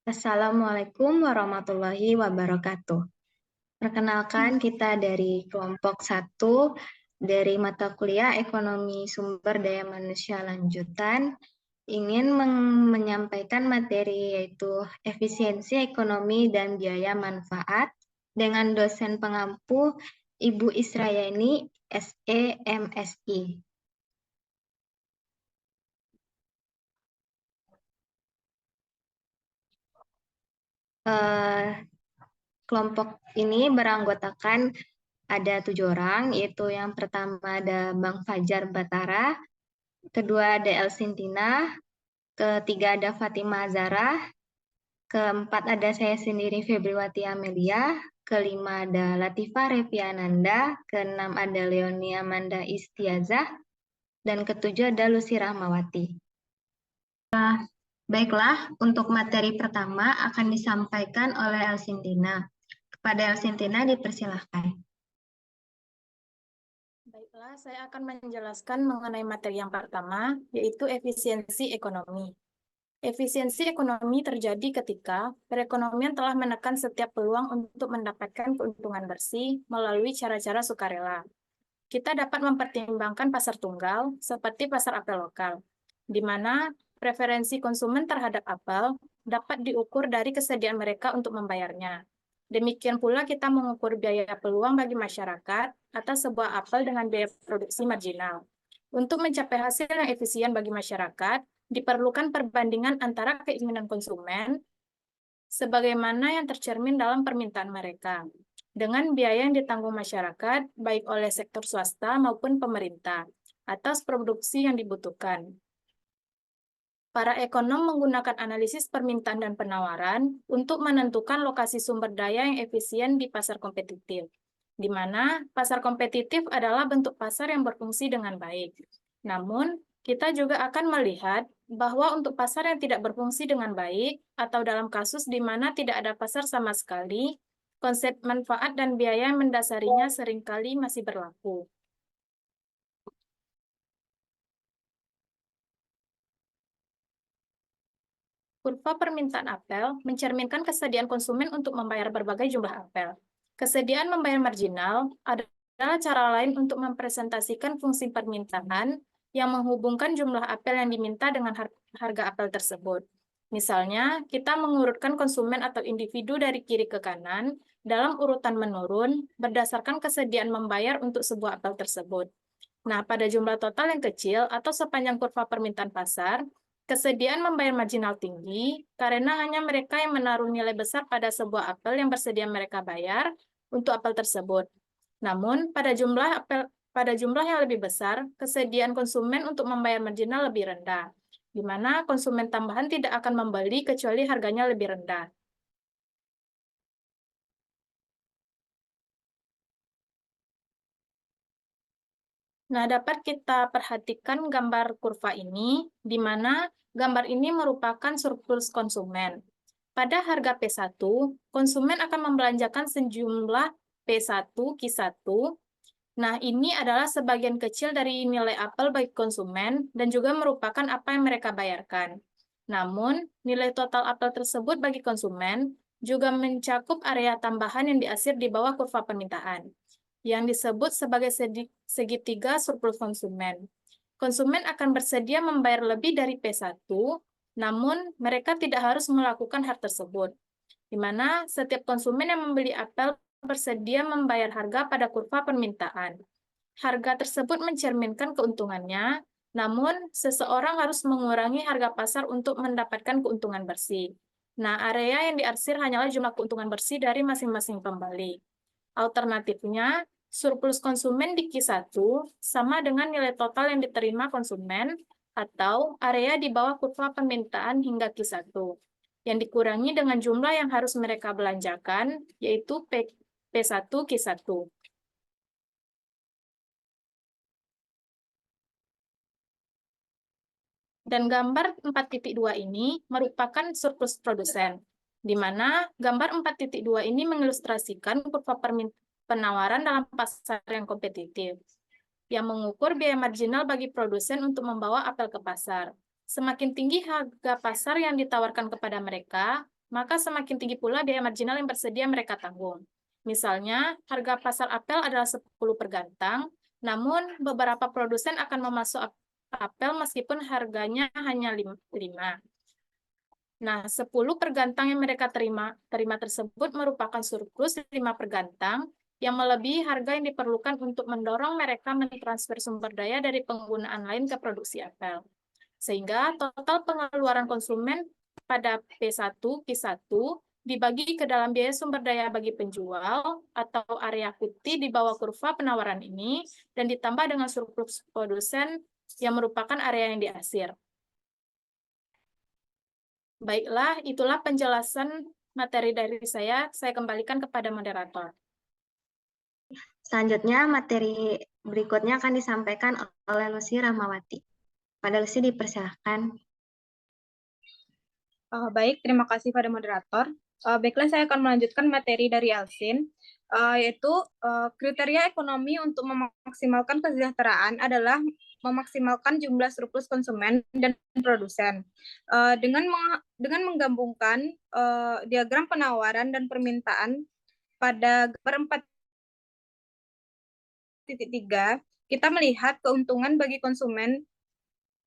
Assalamualaikum warahmatullahi wabarakatuh. Perkenalkan, kita dari kelompok 1 dari mata kuliah Ekonomi Sumber Daya Manusia Lanjutan ingin menyampaikan materi yaitu efisiensi ekonomi dan biaya manfaat dengan dosen pengampu Ibu Israyani SE MSI. Kelompok ini beranggotakan ada 7 orang, yaitu yang pertama ada Bang Fajar Batara, kedua ada Elsintina, ketiga ada Fatima Zara, keempat ada saya sendiri Febriwati Amelia, kelima ada Latifah Reviananda, keenam ada Leonia Amanda Istiazah, dan ketujuh ada Lucy Rahmawati. Baiklah, untuk materi pertama akan disampaikan oleh Elsintina. Kepada Elsintina dipersilahkan. Baiklah, saya akan menjelaskan mengenai materi yang pertama, yaitu efisiensi ekonomi. Efisiensi ekonomi terjadi ketika perekonomian telah menekan setiap peluang untuk mendapatkan keuntungan bersih melalui cara-cara sukarela. Kita dapat mempertimbangkan pasar tunggal seperti pasar apel lokal, di mana preferensi konsumen terhadap apel dapat diukur dari kesediaan mereka untuk membayarnya. Demikian pula kita mengukur biaya peluang bagi masyarakat atas sebuah apel dengan biaya produksi marginal. Untuk mencapai hasil yang efisien bagi masyarakat, diperlukan perbandingan antara keinginan konsumen sebagaimana yang tercermin dalam permintaan mereka, dengan biaya yang ditanggung masyarakat, baik oleh sektor swasta maupun pemerintah, atas produksi yang dibutuhkan. Para ekonom menggunakan analisis permintaan dan penawaran untuk menentukan lokasi sumber daya yang efisien di pasar kompetitif, di mana pasar kompetitif adalah bentuk pasar yang berfungsi dengan baik. Namun, kita juga akan melihat bahwa untuk pasar yang tidak berfungsi dengan baik, atau dalam kasus di mana tidak ada pasar sama sekali, konsep manfaat dan biaya yang mendasarinya seringkali masih berlaku. Kurva permintaan apel mencerminkan kesediaan konsumen untuk membayar berbagai jumlah apel. Kesediaan membayar marginal adalah cara lain untuk mempresentasikan fungsi permintaan yang menghubungkan jumlah apel yang diminta dengan harga apel tersebut. Misalnya, kita mengurutkan konsumen atau individu dari kiri ke kanan dalam urutan menurun berdasarkan kesediaan membayar untuk sebuah apel tersebut. Nah, pada jumlah total yang kecil atau sepanjang kurva permintaan pasar, kesediaan membayar marginal tinggi karena hanya mereka yang menaruh nilai besar pada sebuah apel yang bersedia mereka bayar untuk apel tersebut. Namun, pada jumlah yang lebih besar, kesediaan konsumen untuk membayar marginal lebih rendah, di mana konsumen tambahan tidak akan membeli kecuali harganya lebih rendah. Nah, dapat kita perhatikan gambar kurva ini, di mana gambar ini merupakan surplus konsumen. Pada harga P1, konsumen akan membelanjakan sejumlah P1 Q1. Nah, ini adalah sebagian kecil dari nilai apel bagi konsumen dan juga merupakan apa yang mereka bayarkan. Namun, nilai total apel tersebut bagi konsumen juga mencakup area tambahan yang diarsir di bawah kurva permintaan, yang disebut sebagai segitiga surplus konsumen. Konsumen akan bersedia membayar lebih dari P1, namun mereka tidak harus melakukan hal tersebut, di mana setiap konsumen yang membeli apel bersedia membayar harga pada kurva permintaan. Harga tersebut mencerminkan keuntungannya, namun seseorang harus mengurangi harga pasar untuk mendapatkan keuntungan bersih. Nah, area yang diarsir hanyalah jumlah keuntungan bersih dari masing-masing pembeli. Alternatifnya, surplus konsumen di Q1 sama dengan nilai total yang diterima konsumen atau area di bawah kurva permintaan hingga Q1, yang dikurangi dengan jumlah yang harus mereka belanjakan, yaitu P1 Q1. Dan gambar 4.2 ini merupakan surplus produsen, di mana gambar 4.2 ini mengilustrasikan kurva penawaran dalam pasar yang kompetitif, yang mengukur biaya marginal bagi produsen untuk membawa apel ke pasar. Semakin tinggi harga pasar yang ditawarkan kepada mereka, maka semakin tinggi pula biaya marginal yang bersedia mereka tanggung. Misalnya, harga pasar apel adalah 10 per gantang, namun beberapa produsen akan memasuk apel meskipun harganya hanya 5. Nah, 10 per gantang yang mereka terima tersebut merupakan surplus 5 per gantang yang melebihi harga yang diperlukan untuk mendorong mereka mentransfer sumber daya dari penggunaan lain ke produksi apel. Sehingga total pengeluaran konsumen pada P1, Q1 dibagi ke dalam biaya sumber daya bagi penjual atau area putih di bawah kurva penawaran ini dan ditambah dengan surplus produsen yang merupakan area yang diarsir. Baiklah, itulah penjelasan materi dari saya. Saya kembalikan kepada moderator. Selanjutnya, materi berikutnya akan disampaikan oleh Lucy Rahmawati. Pada Lucy dipersilahkan. Baik, terima kasih pada moderator. Baiklah, saya akan melanjutkan materi dari Elsin, yaitu kriteria ekonomi untuk memaksimalkan kesejahteraan adalah memaksimalkan jumlah surplus konsumen dan produsen. Dengan menggabungkan diagram penawaran dan permintaan pada gambar 4.3, kita melihat keuntungan bagi konsumen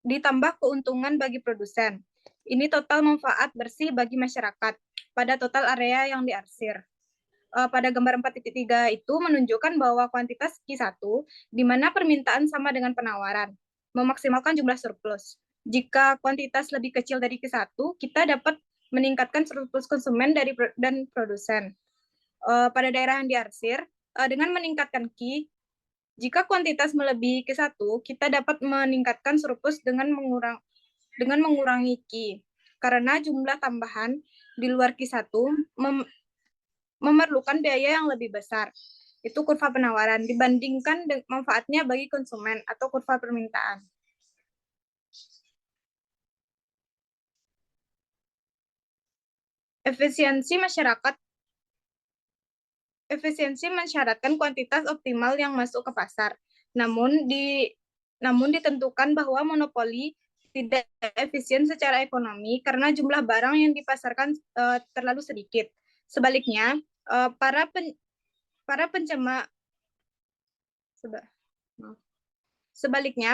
ditambah keuntungan bagi produsen. Ini total manfaat bersih bagi masyarakat pada total area yang diarsir. Pada gambar 4.3 itu menunjukkan bahwa kuantitas Q1 di mana permintaan sama dengan penawaran, memaksimalkan jumlah surplus. Jika kuantitas lebih kecil dari Q1, kita dapat meningkatkan surplus konsumen dan produsen. Pada daerah yang diarsir, dengan meningkatkan Q, jika kuantitas melebihi Q1, kita dapat meningkatkan surplus dengan mengurangi Q, karena jumlah tambahan di luar Q1 memerlukan biaya yang lebih besar. Itu kurva penawaran dibandingkan manfaatnya bagi konsumen atau kurva permintaan. Efisiensi mensyaratkan kuantitas optimal yang masuk ke pasar. Namun ditentukan bahwa monopoli tidak efisien secara ekonomi karena jumlah barang yang dipasarkan terlalu sedikit. Sebaliknya,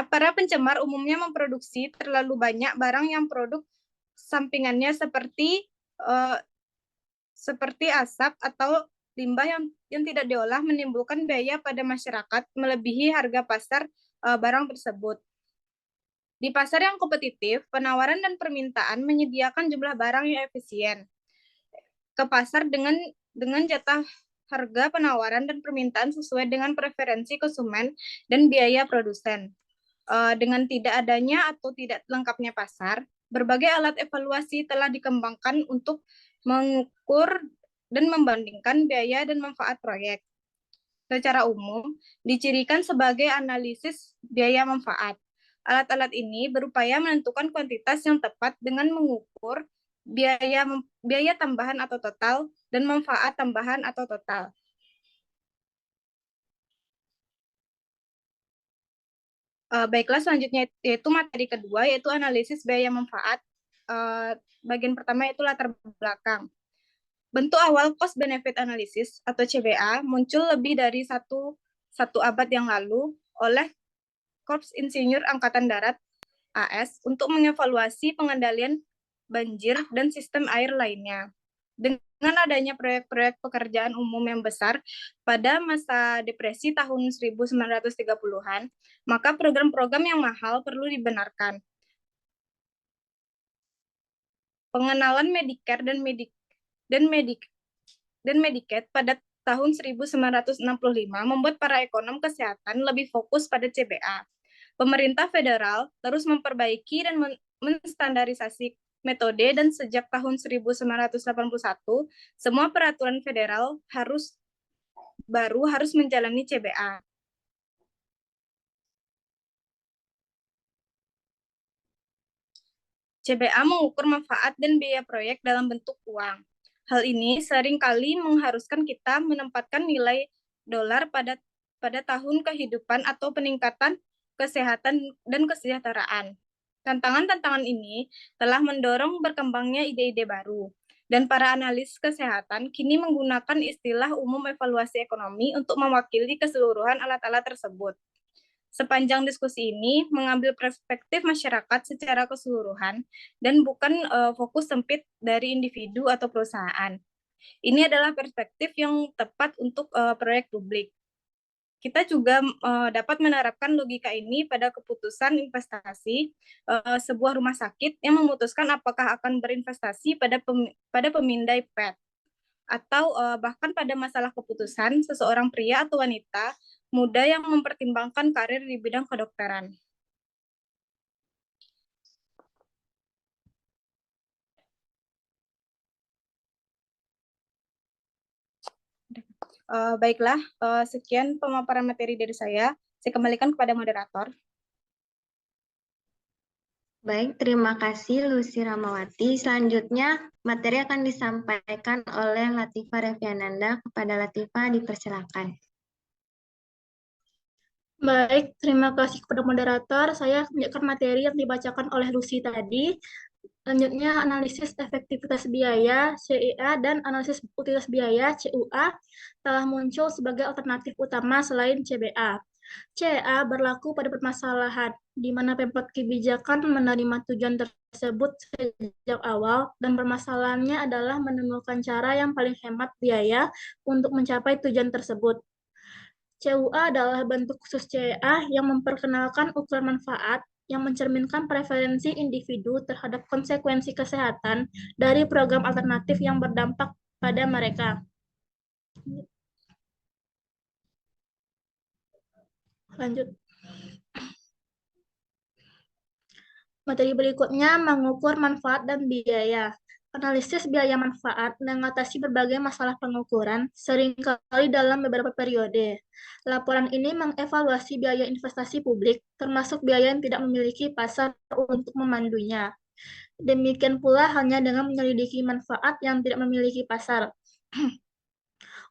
para pencemar umumnya memproduksi terlalu banyak barang yang produk sampingannya seperti asap atau limbah yang tidak diolah menimbulkan biaya pada masyarakat melebihi harga pasar barang tersebut. Di pasar yang kompetitif, penawaran dan permintaan menyediakan jumlah barang yang efisien ke pasar dengan jatah harga penawaran dan permintaan sesuai dengan preferensi konsumen dan biaya produsen. Dengan tidak adanya atau tidak lengkapnya pasar, berbagai alat evaluasi telah dikembangkan untuk mengukur dan membandingkan biaya dan manfaat proyek. Secara umum, dicirikan sebagai analisis biaya manfaat. Alat-alat ini berupaya menentukan kuantitas yang tepat dengan mengukur biaya tambahan atau total dan manfaat tambahan atau total. Baiklah, selanjutnya yaitu materi kedua, yaitu analisis biaya manfaat. Bagian pertama itu latar belakang. Bentuk awal cost benefit analysis atau CBA muncul lebih dari satu abad yang lalu oleh Korps Insinyur Angkatan Darat AS untuk mengevaluasi pengendalian banjir dan sistem air lainnya. Dengan adanya proyek-proyek pekerjaan umum yang besar pada masa depresi tahun 1930-an, maka program-program yang mahal perlu dibenarkan. Pengenalan Medicare dan Medicaid pada tahun 1965 membuat para ekonom kesehatan lebih fokus pada CBA. Pemerintah federal terus memperbaiki dan menstandarisasi metode dan sejak tahun 1981, semua peraturan federal harus menjalani CBA. CBA mengukur manfaat dan biaya proyek dalam bentuk uang. Hal ini seringkali mengharuskan kita menempatkan nilai dolar pada tahun kehidupan atau peningkatan kesehatan dan kesejahteraan. Tantangan-tantangan ini telah mendorong berkembangnya ide-ide baru. Dan para analis kesehatan kini menggunakan istilah umum evaluasi ekonomi untuk mewakili keseluruhan alat-alat tersebut. Sepanjang diskusi ini mengambil perspektif masyarakat secara keseluruhan dan bukan fokus sempit dari individu atau perusahaan. Ini adalah perspektif yang tepat untuk proyek publik. Kita juga dapat menerapkan logika ini pada keputusan investasi sebuah rumah sakit yang memutuskan apakah akan berinvestasi pada pemindai PET atau bahkan pada masalah keputusan seseorang pria atau wanita muda yang mempertimbangkan karir di bidang kedokteran. Baiklah, sekian pemaparan materi dari saya. Saya kembalikan kepada moderator. Baik, terima kasih Lucy Ramawati. Selanjutnya, materi akan disampaikan oleh Latifah Reviananda. Kepada Latifah, dipersilakan. Baik, terima kasih kepada moderator. Saya menunjukkan materi yang dibacakan oleh Lucy tadi. Selanjutnya, analisis efektivitas biaya (CIA) dan analisis utilitas biaya (CUA) telah muncul sebagai alternatif utama selain CBA. CA berlaku pada permasalahan di mana pemkot kebijakan menerima tujuan tersebut sejak awal dan permasalahannya adalah menemukan cara yang paling hemat biaya untuk mencapai tujuan tersebut. CUA adalah bentuk khusus CA yang memperkenalkan ukuran manfaat yang mencerminkan preferensi individu terhadap konsekuensi kesehatan dari program alternatif yang berdampak pada mereka. Lanjut. Materi berikutnya mengukur manfaat dan biaya. Analisis biaya manfaat mengatasi berbagai masalah pengukuran, seringkali dalam beberapa periode. Laporan ini mengevaluasi biaya investasi publik, termasuk biaya yang tidak memiliki pasar untuk memandunya. Demikian pula halnya dengan menyelidiki manfaat yang tidak memiliki pasar.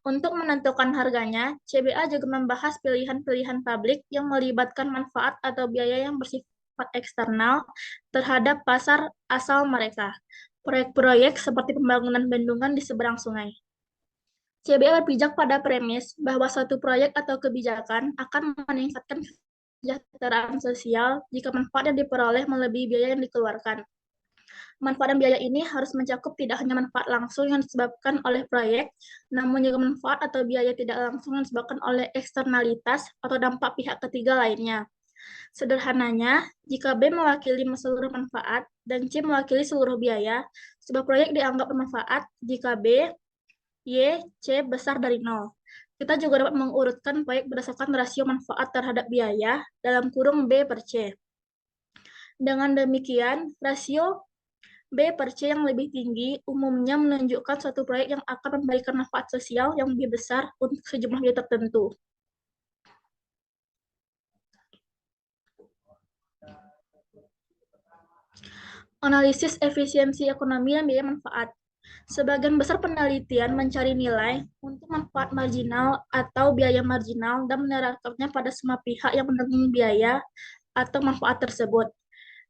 Untuk menentukan harganya, CBA juga membahas pilihan-pilihan publik yang melibatkan manfaat atau biaya yang bersifat eksternal terhadap pasar asal mereka. Proyek-proyek seperti pembangunan bendungan di seberang sungai. CBA berpijak pada premis bahwa suatu proyek atau kebijakan akan meningkatkan kesejahteraan sosial jika manfaat yang diperoleh melebihi biaya yang dikeluarkan. Manfaat dan biaya ini harus mencakup tidak hanya manfaat langsung yang disebabkan oleh proyek, namun juga manfaat atau biaya tidak langsung yang disebabkan oleh eksternalitas atau dampak pihak ketiga lainnya. Sederhananya, jika B mewakili seluruh manfaat dan C mewakili seluruh biaya, sebuah proyek dianggap bermanfaat jika B, Y, C besar dari 0. Kita juga dapat mengurutkan proyek berdasarkan rasio manfaat terhadap biaya dalam kurung B per C. Dengan demikian, rasio B per C yang lebih tinggi umumnya menunjukkan suatu proyek yang akan memberikan manfaat sosial yang lebih besar untuk sejumlah biaya tertentu. Analisis efisiensi ekonomi dan biaya manfaat. Sebagian besar penelitian mencari nilai untuk manfaat marginal atau biaya marginal dan menerapkannya pada semua pihak yang menanggung biaya atau manfaat tersebut.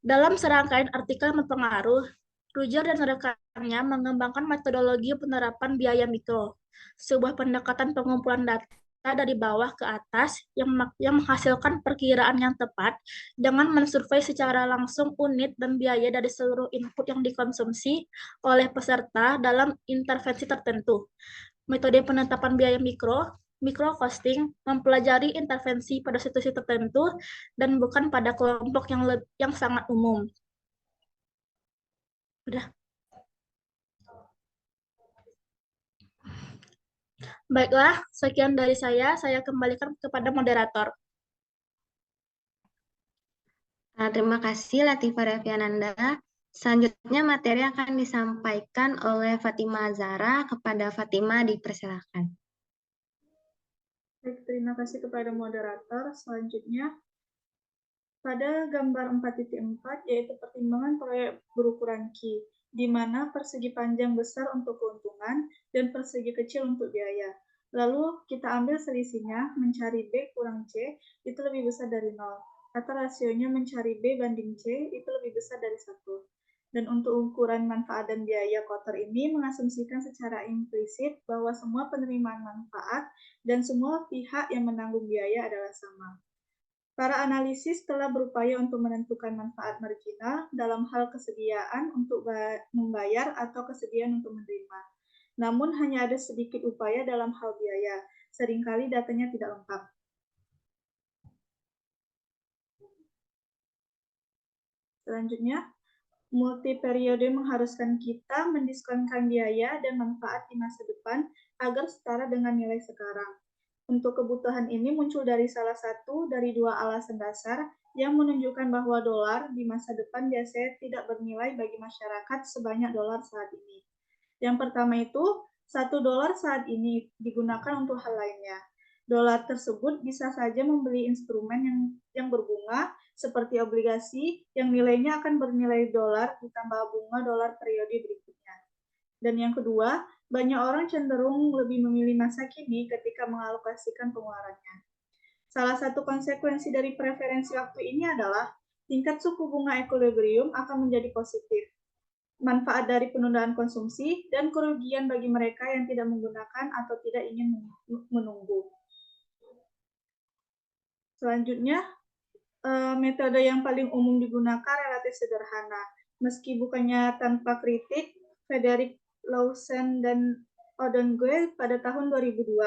Dalam serangkaian artikel berpengaruh, Ruger dan rekannya mengembangkan metodologi penerapan biaya mikro, sebuah pendekatan pengumpulan data dari bawah ke atas yang menghasilkan perkiraan yang tepat dengan mensurvei secara langsung unit dan biaya dari seluruh input yang dikonsumsi oleh peserta dalam intervensi tertentu. Metode penetapan biaya micro costing, mempelajari intervensi pada situasi tertentu dan bukan pada kelompok yang sangat umum. Udah. Baiklah, sekian dari saya kembalikan kepada moderator. Terima kasih Latifah Reviananda. Selanjutnya materi akan disampaikan oleh Fatima Zahra. Kepada Fatima dipersilakan. Baik, terima kasih kepada moderator. Selanjutnya, pada gambar 4.4 yaitu pertimbangan proyek berukuran Q, di mana persegi panjang besar untuk keuntungan dan persegi kecil untuk biaya. Lalu kita ambil selisihnya, mencari B kurang C itu lebih besar dari 0. Atau rasionya mencari B banding C itu lebih besar dari 1. Dan untuk ukuran manfaat dan biaya kotor ini mengasumsikan secara implisit bahwa semua penerimaan manfaat dan semua pihak yang menanggung biaya adalah sama. Para analisis telah berupaya untuk menentukan manfaat marginal dalam hal kesediaan untuk membayar atau kesediaan untuk menerima. Namun hanya ada sedikit upaya dalam hal biaya. Seringkali datanya tidak lengkap. Selanjutnya, multiperiode mengharuskan kita mendiskonkan biaya dan manfaat di masa depan agar setara dengan nilai sekarang. Untuk kebutuhan ini muncul dari salah satu dari dua alasan dasar yang menunjukkan bahwa dolar di masa depan biasanya tidak bernilai bagi masyarakat sebanyak dolar saat ini. Yang pertama itu, $1 saat ini digunakan untuk hal lainnya. Dolar tersebut bisa saja membeli instrumen yang berbunga seperti obligasi yang nilainya akan bernilai dolar ditambah bunga dolar periode berikutnya. Dan yang kedua, banyak orang cenderung lebih memilih masa kini ketika mengalokasikan pengeluarannya. Salah satu konsekuensi dari preferensi waktu ini adalah tingkat suku bunga equilibrium akan menjadi positif. Manfaat dari penundaan konsumsi dan kerugian bagi mereka yang tidak menggunakan atau tidak ingin menunggu. Selanjutnya, metode yang paling umum digunakan relatif sederhana. Meski bukannya tanpa kritik, Frederick Lawson dan Odongue pada tahun 2002.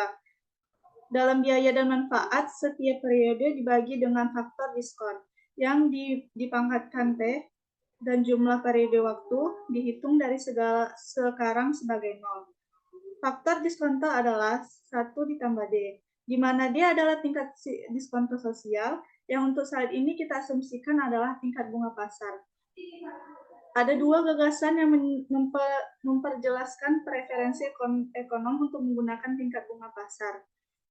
Dalam biaya dan manfaat, setiap periode dibagi dengan faktor diskon yang dipangkatkan T dan jumlah periode waktu dihitung dari sekarang sebagai 0. Faktor diskonto adalah 1 ditambah D, di mana D adalah tingkat diskonto sosial yang untuk saat ini kita asumsikan adalah tingkat bunga pasar. Ada dua gagasan yang memperjelaskan preferensi ekonom untuk menggunakan tingkat bunga pasar.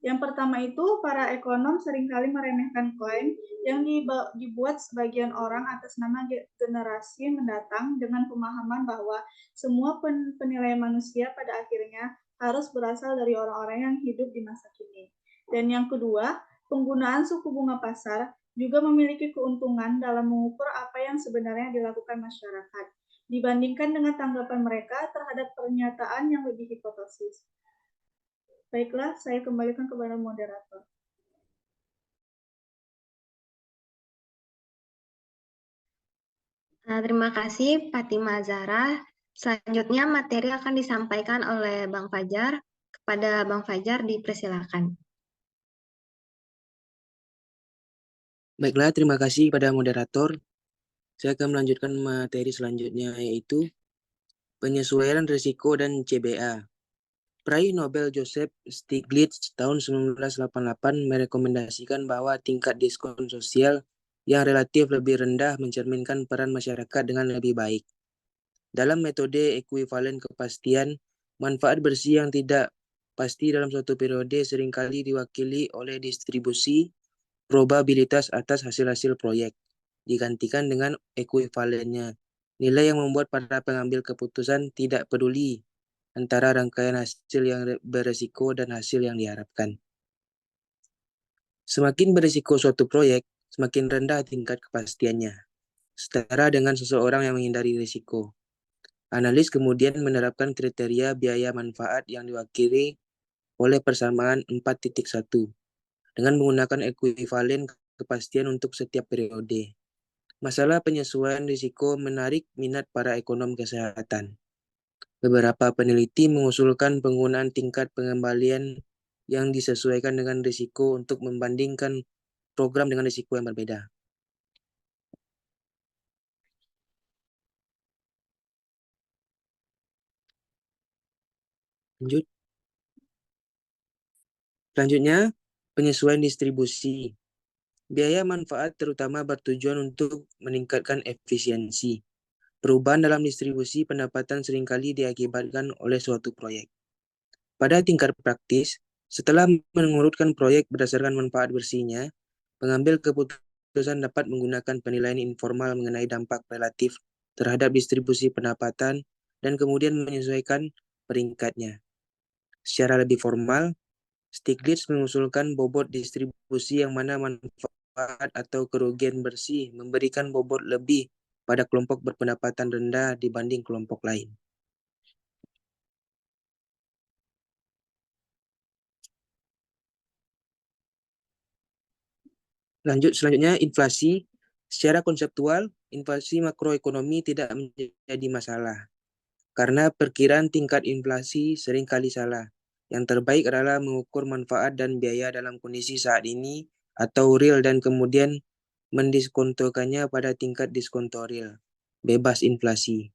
Yang pertama itu, para ekonom seringkali meremehkan klaim yang dibuat sebagian orang atas nama generasi mendatang dengan pemahaman bahwa semua penilaian manusia pada akhirnya harus berasal dari orang-orang yang hidup di masa kini. Dan yang kedua, penggunaan suku bunga pasar juga memiliki keuntungan dalam mengukur apa yang sebenarnya dilakukan masyarakat, dibandingkan dengan tanggapan mereka terhadap pernyataan yang lebih hipotesis. Baiklah, saya kembalikan kepada moderator. Terima kasih Fatima Zahra. Selanjutnya materi akan disampaikan oleh Bang Fajar. Kepada Bang Fajar dipersilakan. Baiklah, terima kasih kepada moderator. Saya akan melanjutkan materi selanjutnya, yaitu penyesuaian risiko dan CBA. Peraih Nobel Joseph Stiglitz tahun 1988 merekomendasikan bahwa tingkat diskon sosial yang relatif lebih rendah mencerminkan peran masyarakat dengan lebih baik. Dalam metode ekuivalen kepastian, manfaat bersih yang tidak pasti dalam suatu periode seringkali diwakili oleh distribusi probabilitas atas hasil-hasil proyek, digantikan dengan ekuivalennya, nilai yang membuat para pengambil keputusan tidak peduli antara rangkaian hasil yang beresiko dan hasil yang diharapkan. Semakin beresiko suatu proyek, semakin rendah tingkat kepastiannya, setara dengan seseorang yang menghindari risiko. Analis kemudian menerapkan kriteria biaya manfaat yang diwakili oleh persamaan 4.1 dengan menggunakan ekuivalen kepastian untuk setiap periode. Masalah penyesuaian risiko menarik minat para ekonom kesehatan. Beberapa peneliti mengusulkan penggunaan tingkat pengembalian yang disesuaikan dengan risiko untuk membandingkan program dengan risiko yang berbeda. Lanjut. Selanjutnya, penyesuaian distribusi. Biaya manfaat terutama bertujuan untuk meningkatkan efisiensi. Perubahan dalam distribusi pendapatan seringkali diakibatkan oleh suatu proyek. Pada tingkat praktis, setelah mengurutkan proyek berdasarkan manfaat bersihnya, pengambil keputusan dapat menggunakan penilaian informal mengenai dampak relatif terhadap distribusi pendapatan dan kemudian menyesuaikan peringkatnya. Secara lebih formal, Stiglitz mengusulkan bobot distribusi yang mana manfaat atau kerugian bersih memberikan bobot lebih pada kelompok berpendapatan rendah dibanding kelompok lain. Selanjutnya, inflasi. Secara konseptual, inflasi makroekonomi tidak menjadi masalah, karena perkiraan tingkat inflasi seringkali salah. Yang terbaik adalah mengukur manfaat dan biaya dalam kondisi saat ini atau real dan kemudian mendiskontokannya pada tingkat diskonto real, bebas inflasi.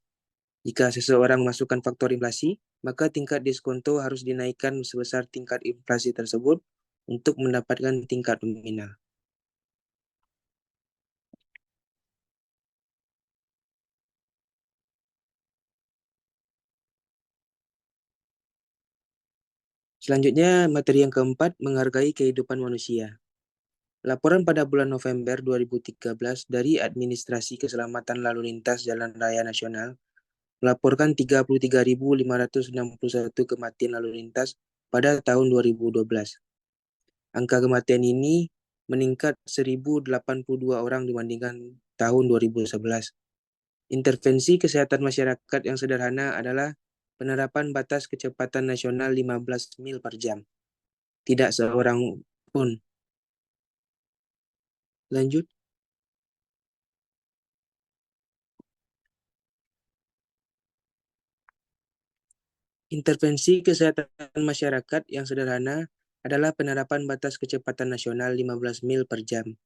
Jika seseorang masukkan faktor inflasi, maka tingkat diskonto harus dinaikkan sebesar tingkat inflasi tersebut untuk mendapatkan tingkat nominal. Selanjutnya, materi yang keempat, menghargai kehidupan manusia. Laporan pada bulan November 2013 dari Administrasi Keselamatan Lalu Lintas Jalan Raya Nasional melaporkan 33.561 kematian lalu lintas pada tahun 2012. Angka kematian ini meningkat 1.082 orang dibandingkan tahun 2011. Intervensi kesehatan masyarakat yang sederhana adalah penerapan batas kecepatan nasional 15 mil per jam. Tidak seorang pun. Lanjut. Intervensi kesehatan masyarakat yang sederhana adalah penerapan batas kecepatan nasional 15 mil per jam.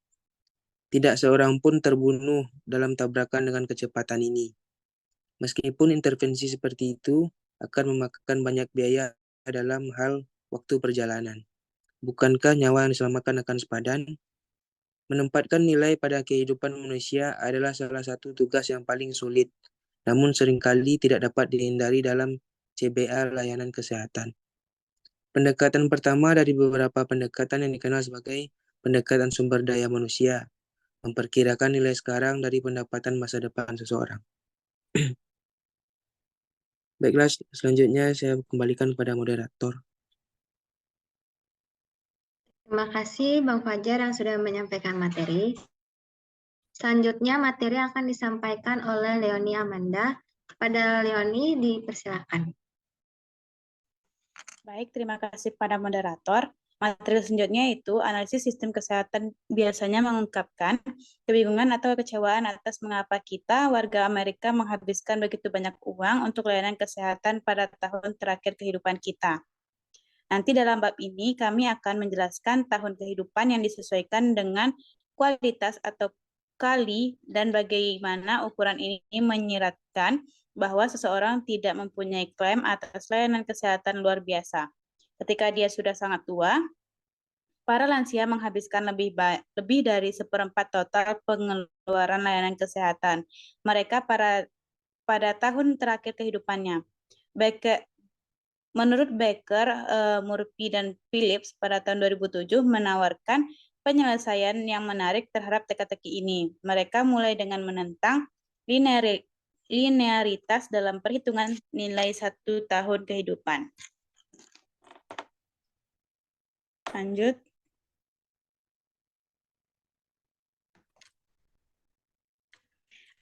Tidak seorang pun terbunuh dalam tabrakan dengan kecepatan ini. Meskipun intervensi seperti itu akan memakan banyak biaya dalam hal waktu perjalanan. Bukankah nyawa yang diselamatkan akan sepadan? Menempatkan nilai pada kehidupan manusia adalah salah satu tugas yang paling sulit, namun seringkali tidak dapat dihindari dalam CBA layanan kesehatan. Pendekatan pertama dari beberapa pendekatan yang dikenal sebagai pendekatan sumber daya manusia, memperkirakan nilai sekarang dari pendapatan masa depan seseorang. Baiklah, selanjutnya saya kembalikan kepada moderator. Terima kasih Bang Fajar yang sudah menyampaikan materi. Selanjutnya materi akan disampaikan oleh Leonie Amanda. Kepada Leonie dipersilakan. Baik, terima kasih pada moderator. Materi selanjutnya itu analisis sistem kesehatan biasanya mengungkapkan kebingungan atau kekecewaan atas mengapa kita, warga Amerika, menghabiskan begitu banyak uang untuk layanan kesehatan pada tahun terakhir kehidupan kita. Nanti dalam bab ini kami akan menjelaskan tahun kehidupan yang disesuaikan dengan kualitas atau kali dan bagaimana ukuran ini menyiratkan bahwa seseorang tidak mempunyai klaim atas layanan kesehatan luar biasa. Ketika dia sudah sangat tua, para lansia menghabiskan lebih dari 1/4 total pengeluaran layanan kesehatan mereka pada tahun terakhir kehidupannya. Menurut Becker, Murphy, dan Phillips pada tahun 2007 menawarkan penyelesaian yang menarik terhadap teka-teki ini. Mereka mulai dengan menentang linearitas dalam perhitungan nilai 1 tahun kehidupan. Lanjut.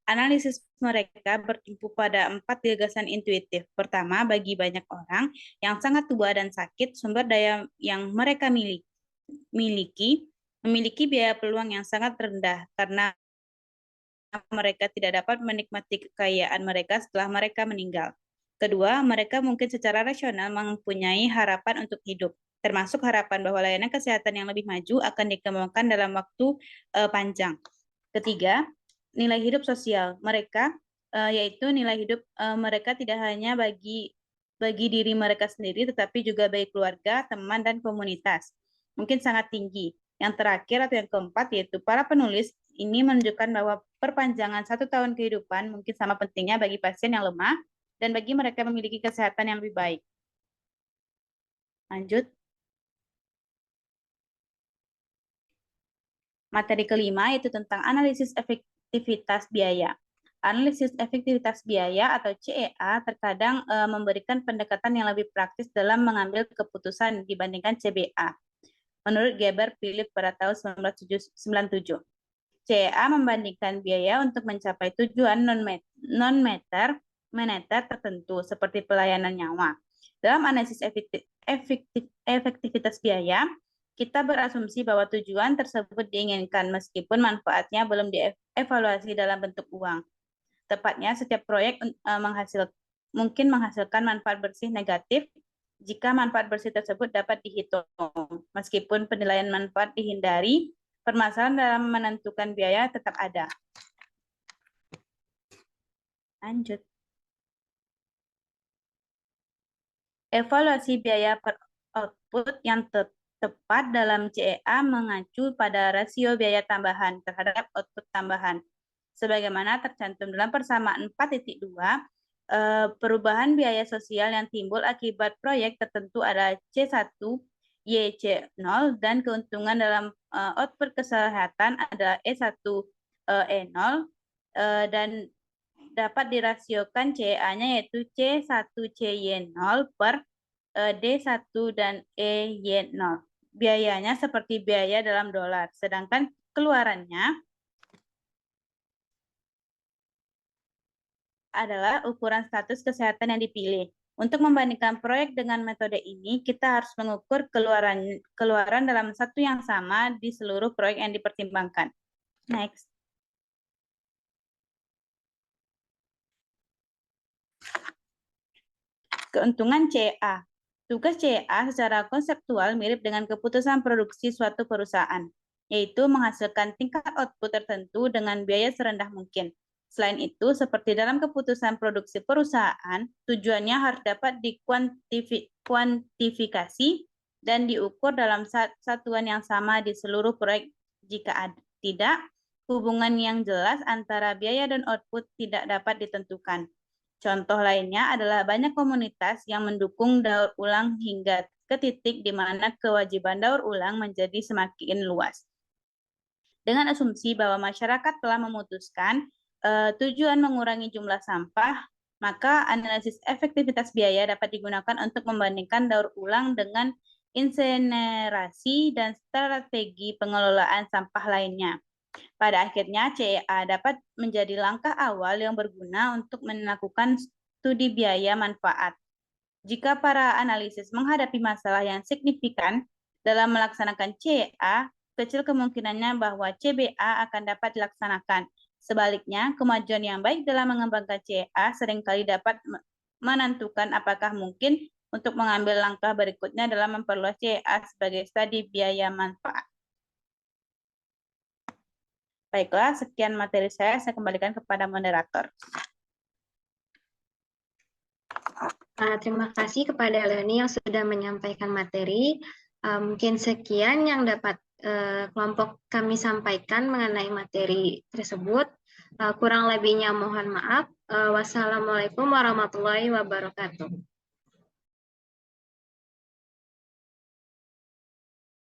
Analisis mereka bertumpu pada 4 gagasan intuitif. Pertama, bagi banyak orang yang sangat tua dan sakit, sumber daya yang mereka memiliki biaya peluang yang sangat rendah karena mereka tidak dapat menikmati kekayaan mereka setelah mereka meninggal. Kedua, mereka mungkin secara rasional mempunyai harapan untuk hidup, termasuk harapan bahwa layanan kesehatan yang lebih maju akan dikembangkan dalam waktu panjang. Ketiga, nilai hidup sosial mereka, yaitu nilai hidup mereka tidak hanya bagi diri mereka sendiri, tetapi juga bagi keluarga, teman, dan komunitas. Mungkin sangat tinggi. Yang terakhir atau yang keempat, yaitu para penulis ini menunjukkan bahwa perpanjangan 1 tahun kehidupan mungkin sama pentingnya bagi pasien yang lemah dan bagi mereka memiliki kesehatan yang lebih baik. Lanjut. Materi kelima yaitu tentang analisis efektivitas biaya. Analisis efektivitas biaya atau CEA terkadang memberikan pendekatan yang lebih praktis dalam mengambil keputusan dibandingkan CBA. Menurut Geber Philip pada tahun 1997. CEA membandingkan biaya untuk mencapai tujuan non-moneter tertentu seperti pelayanan nyawa. Dalam analisis efektivitas biaya, kita berasumsi bahwa tujuan tersebut diinginkan meskipun manfaatnya belum dievaluasi dalam bentuk uang. Tepatnya, setiap proyek mungkin menghasilkan manfaat bersih negatif jika manfaat bersih tersebut dapat dihitung. Meskipun penilaian manfaat dihindari, permasalahan dalam menentukan biaya tetap ada. Lanjut. Evaluasi biaya per output yang tepat dalam CEA mengacu pada rasio biaya tambahan terhadap output tambahan. Sebagaimana tercantum dalam persamaan 4.2, perubahan biaya sosial yang timbul akibat proyek tertentu adalah C1, YC0, dan keuntungan dalam output kesehatan adalah E1, E0, dan dapat dirasiokan CEA-nya yaitu C1CY0 per D1 dan EY0. Biayanya seperti biaya dalam dolar, sedangkan keluarannya adalah ukuran status kesehatan yang dipilih. Untuk membandingkan proyek dengan metode ini, kita harus mengukur keluaran dalam satu yang sama di seluruh proyek yang dipertimbangkan. Next. Keuntungan CEA. Tugas CEA secara konseptual mirip dengan keputusan produksi suatu perusahaan, yaitu menghasilkan tingkat output tertentu dengan biaya serendah mungkin. Selain itu, seperti dalam keputusan produksi perusahaan, tujuannya harus dapat dikuantifikasi dan diukur dalam satuan yang sama di seluruh proyek. Jika tidak, hubungan yang jelas antara biaya dan output tidak dapat ditentukan. Contoh lainnya adalah banyak komunitas yang mendukung daur ulang hingga ke titik di mana kewajiban daur ulang menjadi semakin luas. Dengan asumsi bahwa masyarakat telah memutuskan tujuan mengurangi jumlah sampah, maka analisis efektivitas biaya dapat digunakan untuk membandingkan daur ulang dengan insinerasi dan strategi pengelolaan sampah lainnya. Pada akhirnya, CEA dapat menjadi langkah awal yang berguna untuk melakukan studi biaya manfaat. Jika para analisis menghadapi masalah yang signifikan dalam melaksanakan CEA, kecil kemungkinannya bahwa CBA akan dapat dilaksanakan. Sebaliknya, kemajuan yang baik dalam mengembangkan CEA seringkali dapat menentukan apakah mungkin untuk mengambil langkah berikutnya dalam memperluas CEA sebagai studi biaya manfaat. Baiklah, sekian materi saya kembalikan kepada moderator. Terima kasih kepada Leonie yang sudah menyampaikan materi. Mungkin sekian yang dapat kelompok kami sampaikan mengenai materi tersebut. Kurang lebihnya mohon maaf. Wassalamualaikum warahmatullahi wabarakatuh.